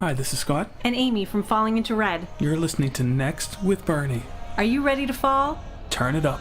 Hi, this is Scott. And Amy from Falling Into Red. You're listening to Next with Bernie. Are you ready to fall? Turn it up.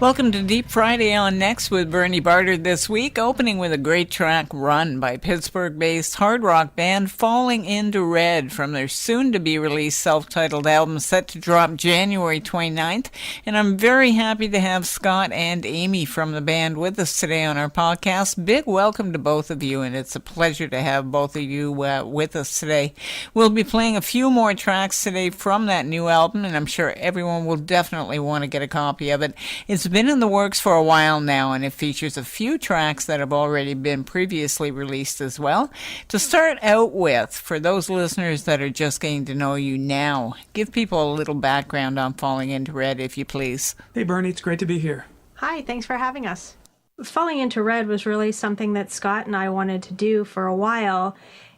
Welcome to Deep Friday on Next with Bernie Barter this week, opening with a great track, Run, by Pittsburgh-based hard rock band Falling Into Red from their soon-to-be-released self-titled album set to drop January 29th. And I'm very happy to have Scott and Amy from the band with us today on our podcast. Big welcome to both of you, and it's a pleasure to have both of you with us today. We'll be playing a few more tracks today from that new album, and I'm sure everyone will definitely want to get a copy of it. It's been in the works for a while now, and it features a few tracks that have already been previously released as well. To start out with, for those listeners that are just getting to know you now, give people a little background on Falling Into Red, if you please. Hey, Bernie, it's great to be here. Hi, thanks for having us. Falling Into Red was really something that Scott and I wanted to do for a while.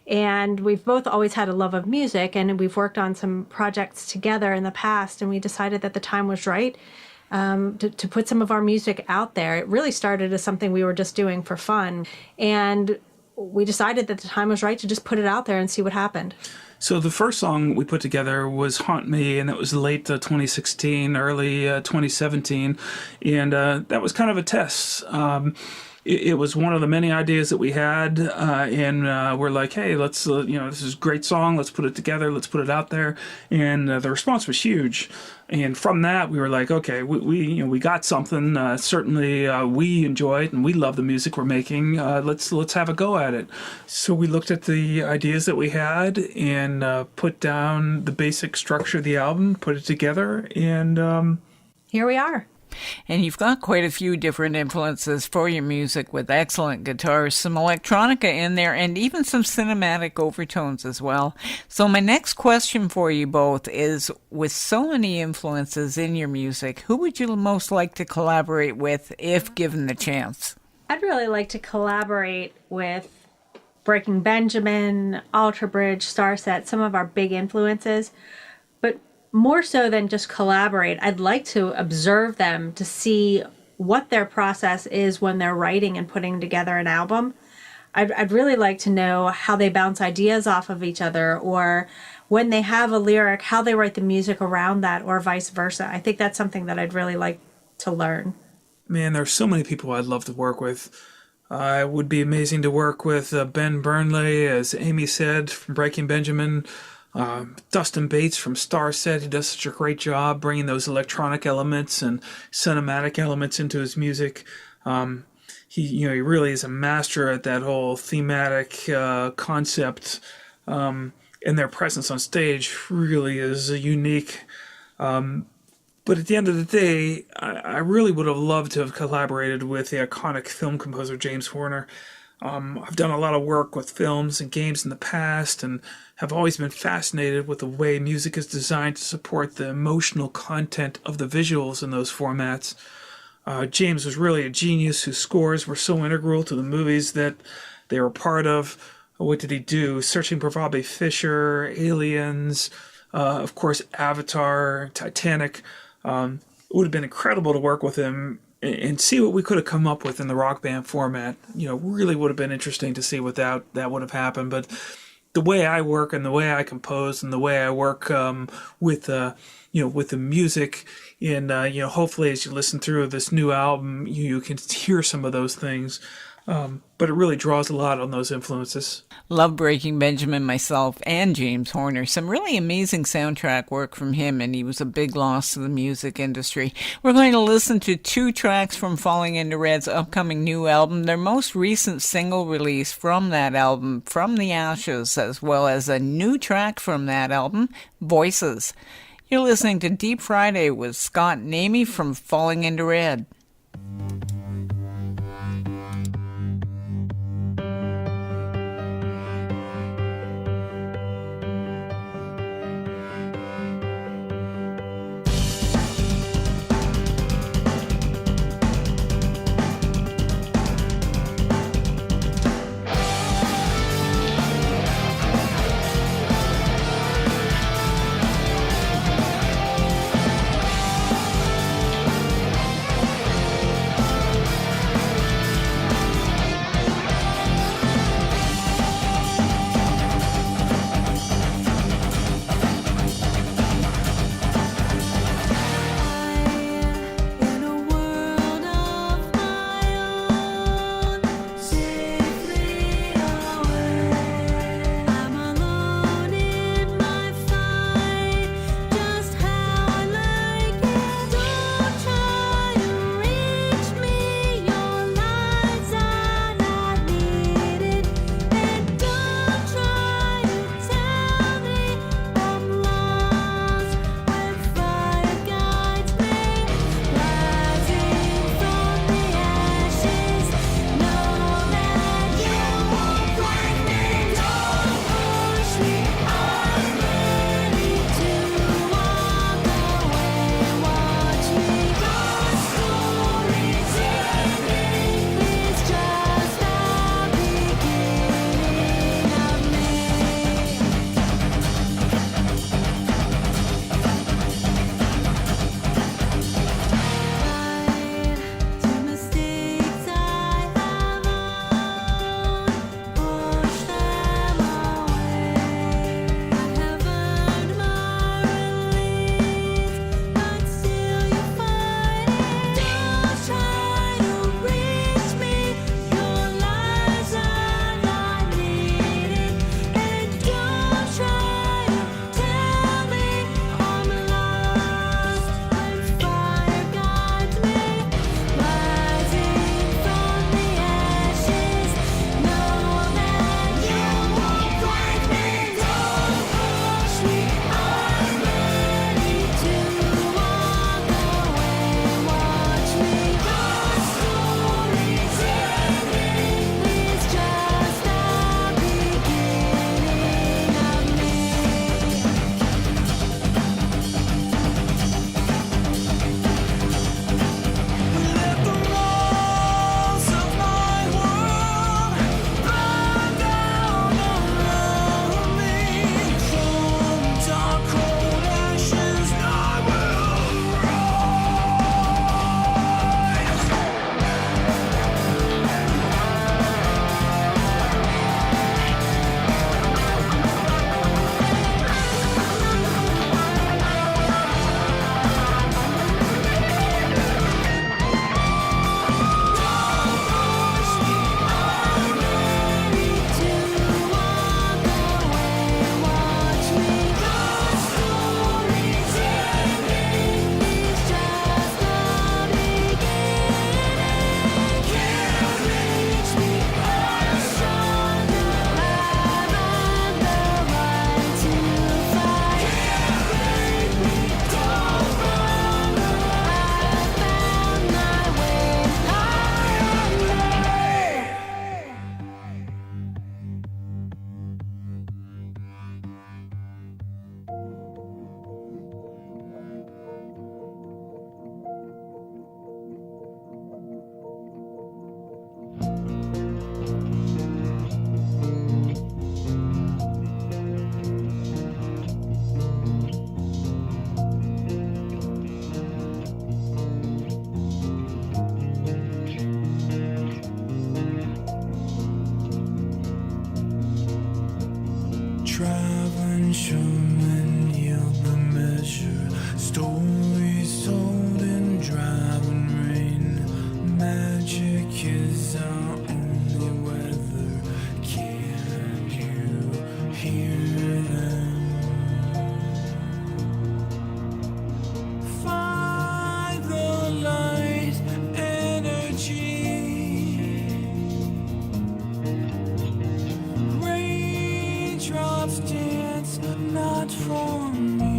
And we've both always had a love of music, and we've worked on some projects together in the past, and we decided that the time was right to put some of our music out there. It really started as something we were just doing for fun. And we decided that the time was right to just put it out there and see what happened. So the first song we put together was Haunt Me, and it was late 2016, early 2017. And that was kind of a test. It was one of the many ideas that we had, and we're like, hey, let's, this is a great song. Let's put it together. Let's put it out there. And the response was huge. And from that, we were like, okay, we got something. Certainly, we enjoy it, and we love the music we're making. Let's have a go at it. So we looked at the ideas that we had and put down the basic structure of the album, put it together, and here we are. And you've got quite a few different influences for your music with excellent guitars, some electronica in there, and even some cinematic overtones as well. So my next question for you both is, with so many influences in your music, who would you most like to collaborate with if given the chance? I'd really like to collaborate with Breaking Benjamin, Alter Bridge, Starset, some of our big influences. But more so than just collaborate, I'd like to observe them to see what their process is when they're writing and putting together an album. I'd really like to know how they bounce ideas off of each other, or when they have a lyric, how they write the music around that, or vice versa. I think that's something that I'd really like to learn. Man, there's so many people I'd love to work with. It would be amazing to work with Ben Burnley, as Amy said, from Breaking Benjamin. Dustin Bates from Starset, he does such a great job bringing those electronic elements and cinematic elements into his music. He really is a master at that whole thematic concept, and their presence on stage really is unique. But at the end of the day, I really would have loved to have collaborated with the iconic film composer James Horner. I've done a lot of work with films and games in the past, and have always been fascinated with the way music is designed to support the emotional content of the visuals in those formats. James was really a genius whose scores were so integral to the movies that they were part of. What did he do? Searching for Bobby Fischer, Aliens, of course, Avatar, Titanic. It would have been incredible to work with him and see what we could have come up with in the Rock Band format. Really would have been interesting to see what that would have happened. But the way I work and the way I compose and the way I work with the music, and hopefully as you listen through this new album, you can hear some of those things. But it really draws a lot on those influences. Love Breaking Benjamin myself, and James Horner. Some really amazing soundtrack work from him, and he was a big loss to the music industry. We're going to listen to two tracks from Falling Into Red's upcoming new album, their most recent single release from that album, From the Ashes, as well as a new track from that album, Voices. You're listening to Deep Friday with Scott and Amy from Falling Into Red. showmen yield the measure. Stories told in driving rain. Magic is our only weather. Can you hear them? Find the light energy. Raindrops dance, not for me.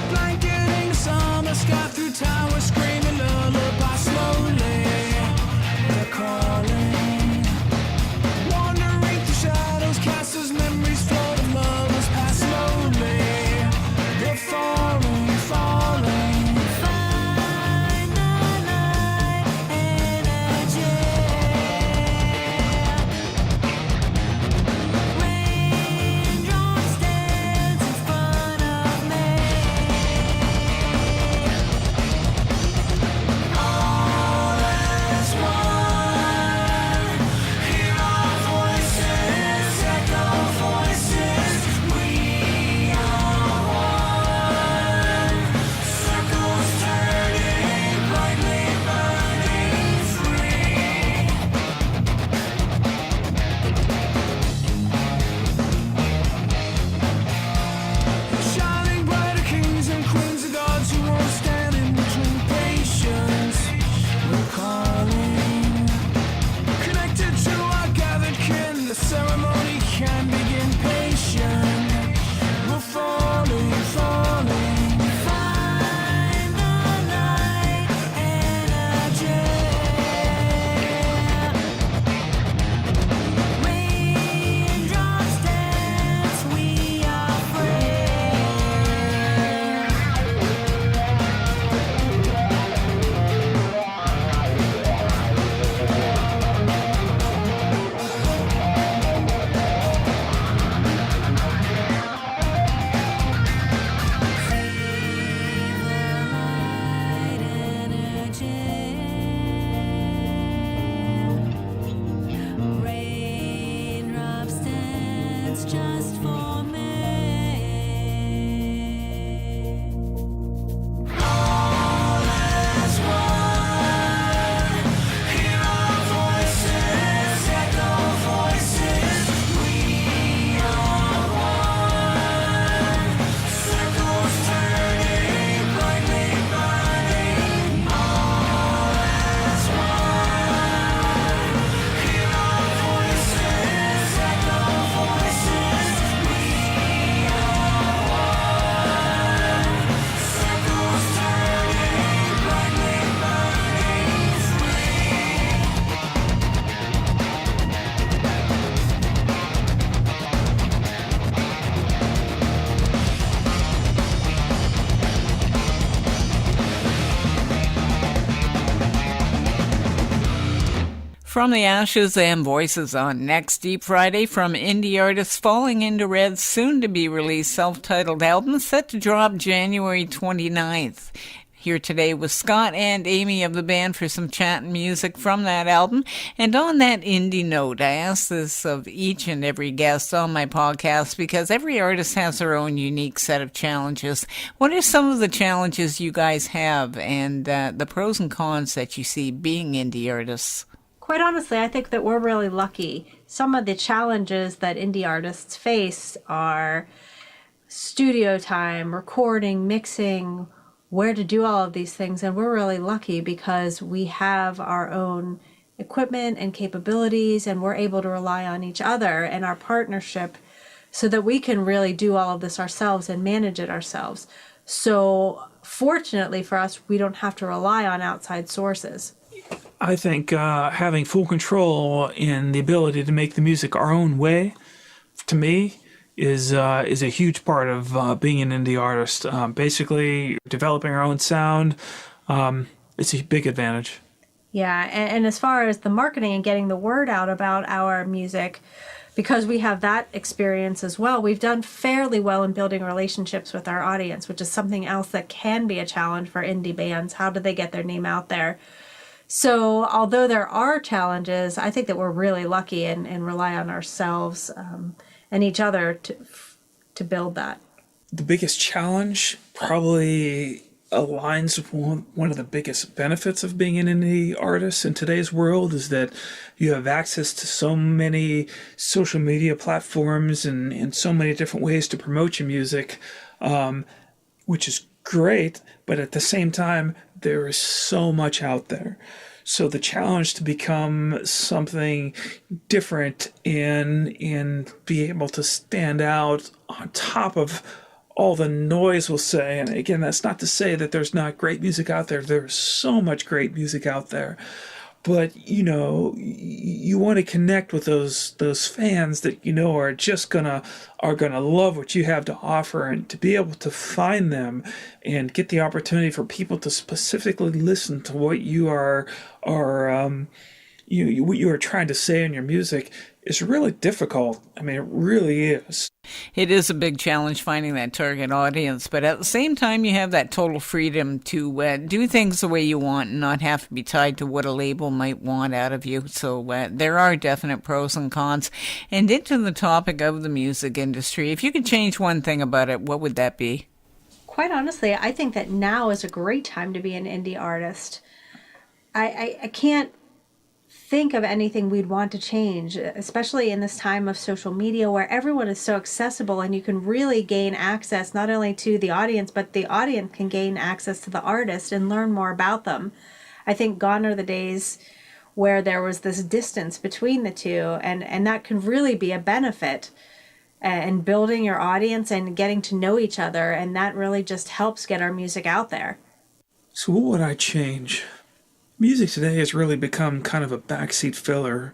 Blanketing the summer sky through towers, screaming lullaby slowly. They're calling, wandering through shadows, castles, memories float of lovers pass slowly. They're falling, falling. Find the light energy. Raindrops dance in front of me. All as one. Hear our voices, echo voices. We are one. Circles turning, brightly burning free. Shining brighter kings and queens of gods who won't stand in between patience. We're calling, connected to our gathered kin. The ceremony can begin. Patient, we're falling, falling. Find the light energy. Raindrops dance, we are free. Raindrops dance just for me. All as one. Hear our voices, echo voices. We are one. Circles turning, brightly burning. All as one. Hear our voices, echo voices. We are one. Circles turning, brightly burning free. From the Ashes and Voices on next Deep Friday from indie artist Falling Into Red's soon-to-be-released self-titled album set to drop January 29th. Here today with Scott and Amy of the band for some chat and music from that album. And on that indie note, I ask this of each and every guest on my podcast because every artist has their own unique set of challenges. What are some of the challenges you guys have and the pros and cons that you see being indie artists? Quite honestly, I think that we're really lucky. Some of the challenges that indie artists face are studio time, recording, mixing, where to do all of these things. And we're really lucky because we have our own equipment and capabilities, and we're able to rely on each other and our partnership so that we can really do all of this ourselves and manage it ourselves. So fortunately for us, we don't have to rely on outside sources. I think having full control in the ability to make the music our own way, to me, is a huge part of being an indie artist. Basically, developing our own sound, it's a big advantage. Yeah, and as far as the marketing and getting the word out about our music, because we have that experience as well, we've done fairly well in building relationships with our audience, which is something else that can be a challenge for indie bands. How do they get their name out there? So although there are challenges, I think that we're really lucky and rely on ourselves and each other to build that. The biggest challenge probably aligns with one of the biggest benefits of being an indie artist in today's world is that you have access to so many social media platforms and so many different ways to promote your music, which is great, but at the same time, there is so much out there. So the challenge to become something different and be able to stand out on top of all the noise, we'll say. And again, that's not to say that there's not great music out there. There's so much great music out there. But, you want to connect with those fans that are just gonna love what you have to offer, and to be able to find them and get the opportunity for people to specifically listen to what you are what you are trying to say in your music is really difficult. I mean, it really is. It is a big challenge finding that target audience, but at the same time, you have that total freedom to do things the way you want and not have to be tied to what a label might want out of you. So there are definite pros and cons. And into the topic of the music industry, if you could change one thing about it, what would that be? Quite honestly, I think that now is a great time to be an indie artist. I can't think of anything we'd want to change, especially in this time of social media where everyone is so accessible and you can really gain access not only to the audience, but the audience can gain access to the artist and learn more about them. I think gone are the days where there was this distance between the two, and that can really be a benefit and building your audience and getting to know each other, and that really just helps get our music out there. So what would I change? Music today has really become kind of a backseat filler.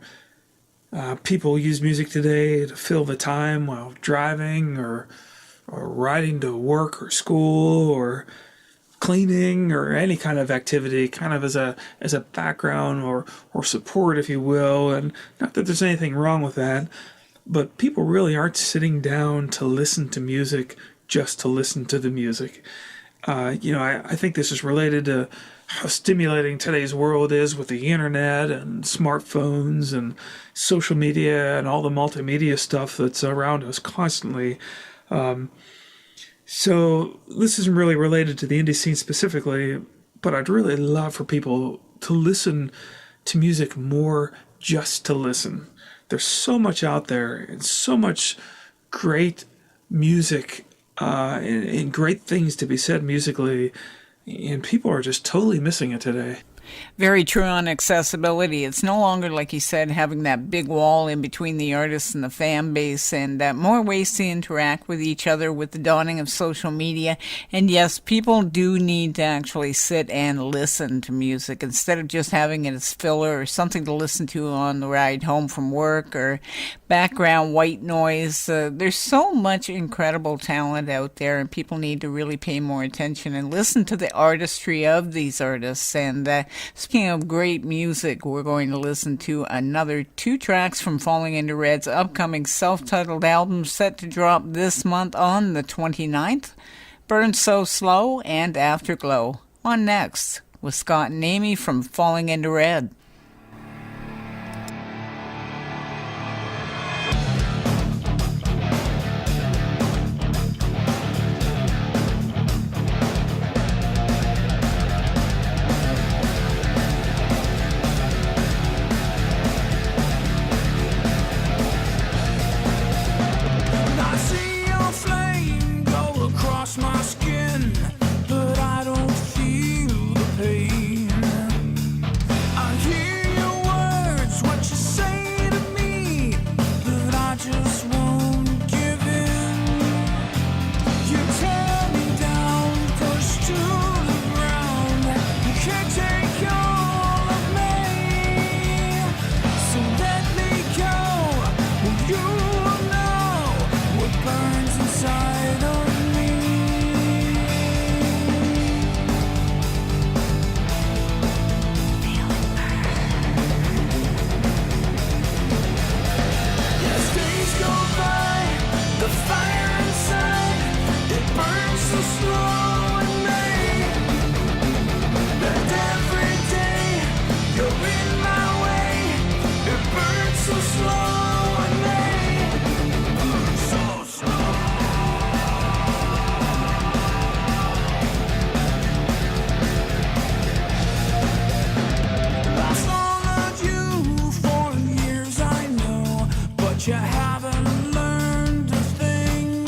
People use music today to fill the time while driving or riding to work or school or cleaning or any kind of activity, kind of as a background or support, if you will. And not that there's anything wrong with that, but people really aren't sitting down to listen to music just to listen to the music. I think this is related to how stimulating today's world is with the internet and smartphones and social media and all the multimedia stuff that's around us constantly. So this isn't really related to the indie scene specifically, but I'd really love for people to listen to music more just to listen. There's so much out there and so much great music and great things to be said musically, and people are just totally missing it today. Very true on accessibility. It's no longer, like you said, having that big wall in between the artists and the fan base, and more ways to interact with each other with the dawning of social media. And yes, people do need to actually sit and listen to music instead of just having it as filler or something to listen to on the ride home from work or background white noise. There's so much incredible talent out there, and people need to really pay more attention and listen to the artistry of these artists. And speaking of great music, we're going to listen to another 2 tracks from Falling Into Red's upcoming self-titled album set to drop this month on the 29th, Burn So Slow and Afterglow. On next with Scott and Amy from Falling Into Red. I see your flame go across my skin, but I don't feel the pain. I hear but you haven't learned a thing.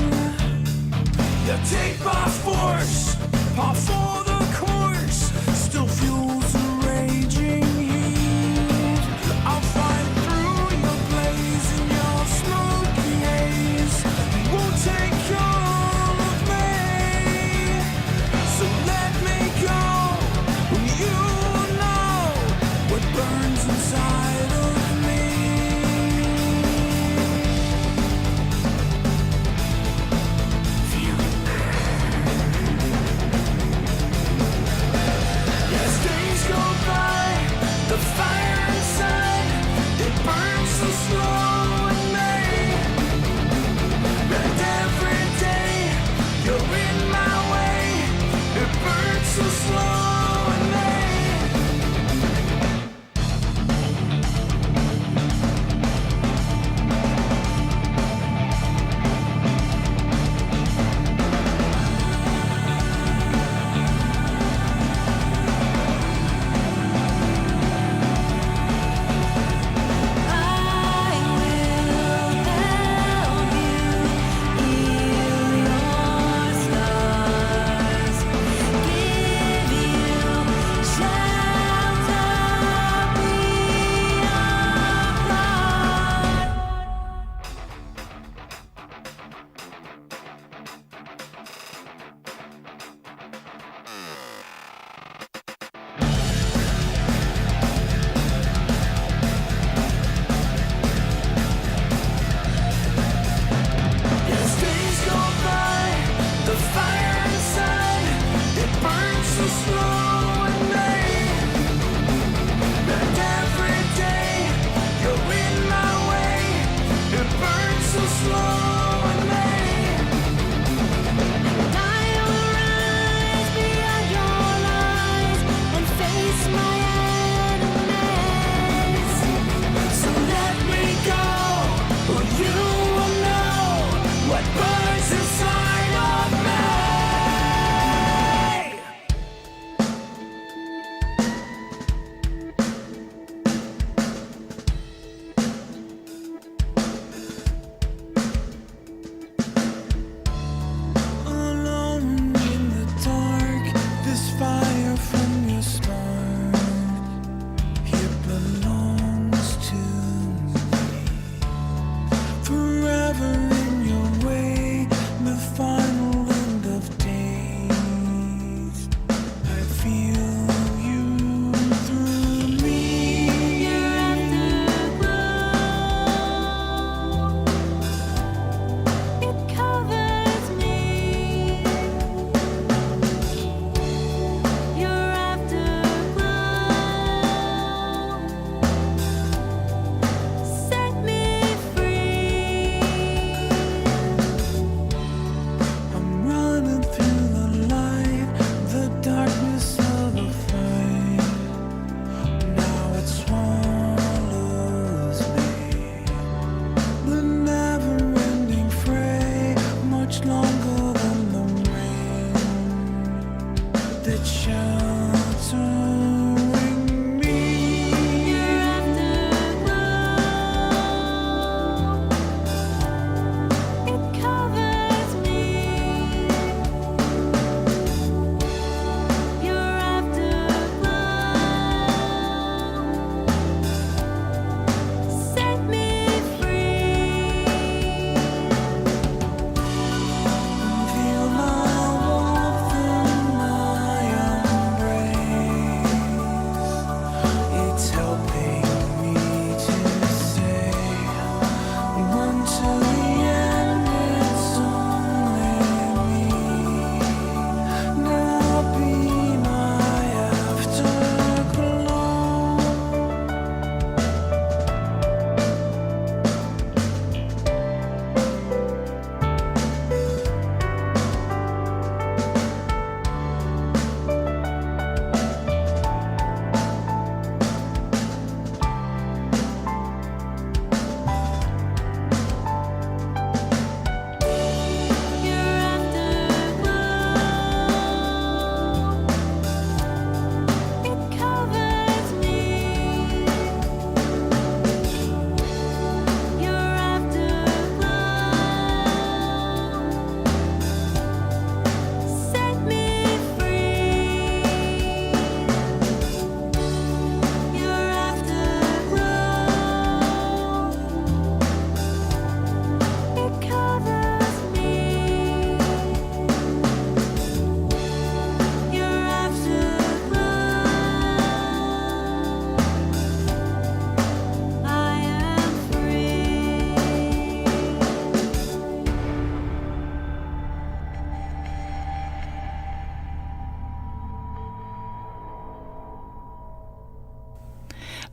You take by force, par for the course, still fuels the raging heat. I'll find through your blaze and your smoky haze. Won't take all of me, so let me go. You know what burns inside of me.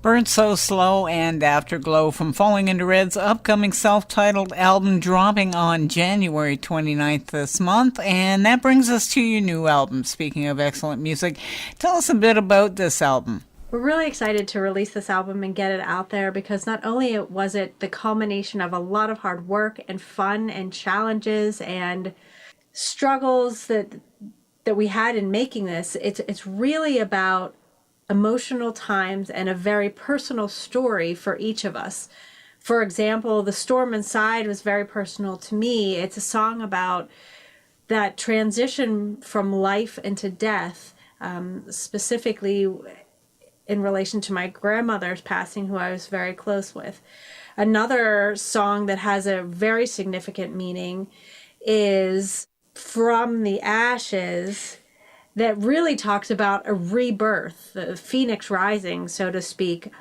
Burnt So Slow and Afterglow from Falling Into Red's upcoming self-titled album dropping on January 29th this month. And that brings us to your new album. Speaking of excellent music, tell us a bit about this album. We're really excited to release this album and get it out there because not only was it the culmination of a lot of hard work and fun and challenges and struggles that we had in making this, it's really about emotional times and a very personal story for each of us. For example, The Storm Inside was very personal to me. It's a song about that transition from life into death, specifically in relation to my grandmother's passing, who I was very close with. Another song that has a very significant meaning is From the Ashes, that really talks about a rebirth, the phoenix rising, so to speak,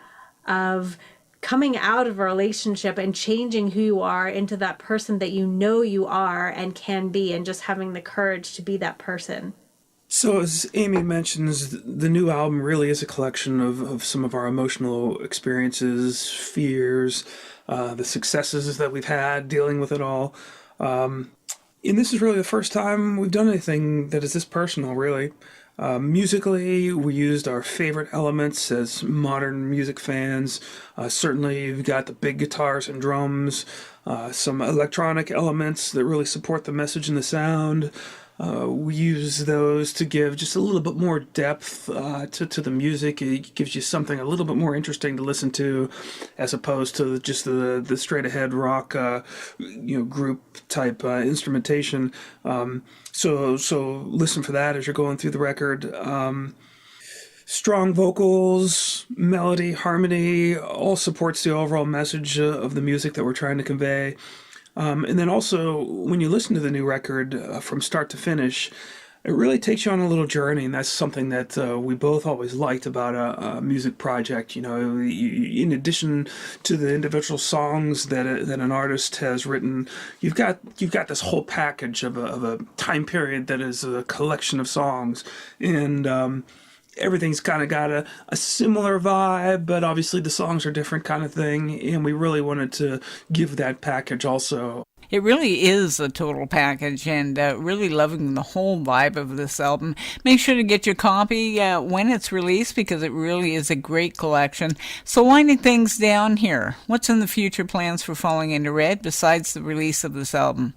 of coming out of a relationship and changing who you are into that person that you know you are and can be, and just having the courage to be that person. So as Amy mentions, the new album really is a collection of some of our emotional experiences, fears, the successes that we've had dealing with it all. And this is really the first time we've done anything that is this personal, really. Musically, we used our favorite elements as modern music fans. Certainly, you've got the big guitars and drums, some electronic elements that really support the message and the sound. We use those to give just a little bit more depth to the music. It gives you something a little bit more interesting to listen to, as opposed to just the straight ahead rock, group type instrumentation. So listen for that as you're going through the record. Strong vocals, melody, harmony, all supports the overall message of the music that we're trying to convey. And then also, when you listen to the new record from start to finish, it really takes you on a little journey, and that's something that we both always liked about a music project. You know, in addition to the individual songs that an artist has written, you've got this whole package of a time period that is a collection of songs, and everything's kind of got a similar vibe, but obviously the songs are different kind of thing, and we really wanted to give that package also. It really is a total package, and really loving the whole vibe of this album. Make sure to get your copy when it's released, because it really is a great collection. So winding things down here, what's in the future plans for Falling Into Red besides the release of this album?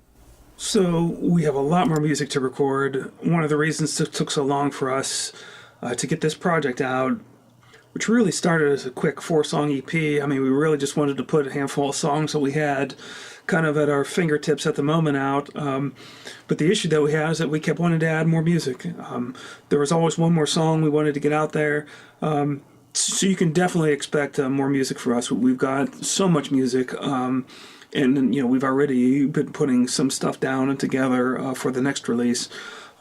So we have a lot more music to record. One of the reasons it took so long for us to get this project out, which really started as a quick 4-song EP. I mean, we really just wanted to put a handful of songs that we had kind of at our fingertips at the moment out. But the issue that we had is that we kept wanting to add more music. There was always one more song we wanted to get out there. So you can definitely expect more music for us. We've got so much music. And we've already been putting some stuff down and together for the next release.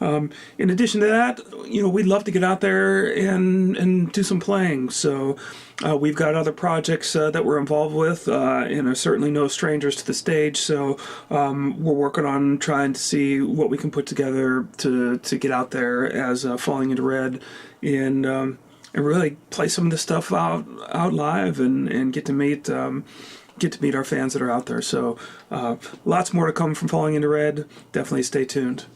In addition to that, we'd love to get out there and do some playing. So we've got other projects that we're involved with, and are certainly no strangers to the stage. So we're working on trying to see what we can put together to get out there as Falling Into Red, and really play some of this stuff out live and get to meet our fans that are out there. So lots more to come from Falling Into Red. Definitely stay tuned.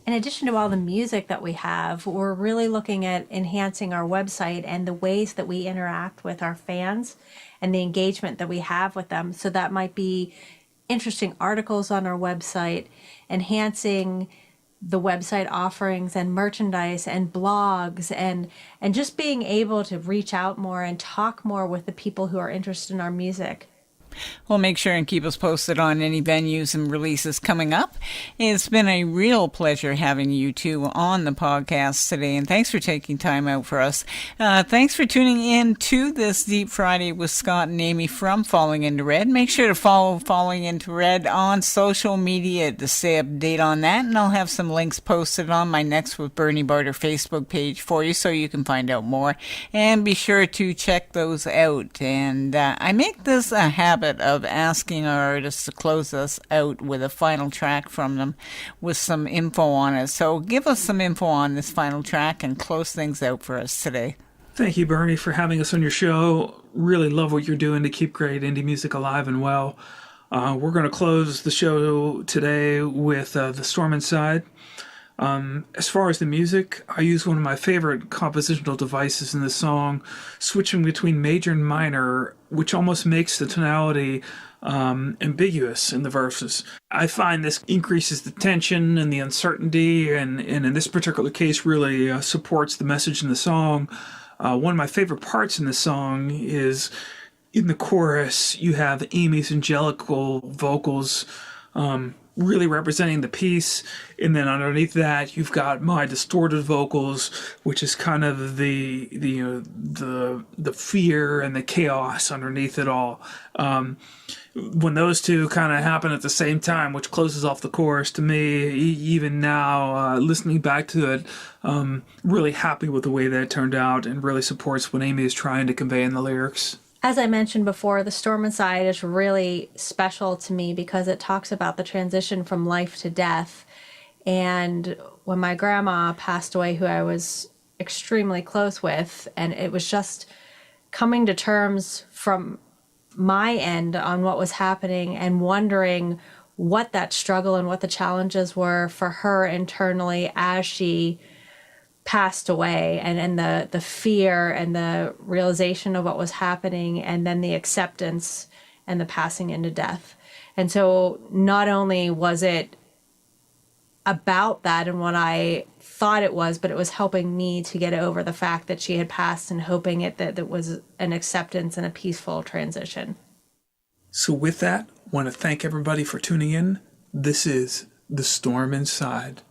In addition to all the music that we have, we're really looking at enhancing our website and the ways that we interact with our fans and the engagement that we have with them. So that might be interesting articles on our website, enhancing the website offerings and merchandise and blogs, and just being able to reach out more and talk more with the people who are interested in our music. Well, make sure and keep us posted on any venues and releases coming up. It's been a real pleasure having you two on the podcast today, and thanks for taking time out for us. Thanks for tuning in to this Deep Friday with Scott and Amy from Falling Into Red. Make sure to follow Falling Into Red on social media to stay up to date on that, and I'll have some links posted on my Next with Bernie Barter Facebook page for you so you can find out more, and be sure to check those out. And I make this a habit of asking our artists to close us out with a final track from them with some info on it. So give us some info on this final track and close things out for us today. Thank you, Bernie, for having us on your show. Really love what you're doing to keep great indie music alive and well. We're going to close the show today with The Storm Inside. As far as the music, I use one of my favorite compositional devices in the song, switching between major and minor, which almost makes the tonality ambiguous in the verses. I find this increases the tension and the uncertainty, and in this particular case really supports the message in the song. One of my favorite parts in the song is in the chorus, you have Amy's angelical vocals really representing the piece, and then underneath that you've got my distorted vocals, which is kind of the fear and the chaos underneath it all. When those two kind of happen at the same time, which closes off the chorus, to me, even now, listening back to it, really happy with the way that it turned out, and really supports what Amy is trying to convey in the lyrics. As I mentioned before, The Storm Inside is really special to me because it talks about the transition from life to death. And when my grandma passed away, who I was extremely close with, and it was just coming to terms from my end on what was happening and wondering what that struggle and what the challenges were for her internally as she passed away, and the fear and the realization of what was happening, and then the acceptance and the passing into death. And so not only was it about that and what I thought it was, but it was helping me to get over the fact that she had passed and hoping that it was an acceptance and a peaceful transition. So with that, I want to thank everybody for tuning in. This is The Storm Inside.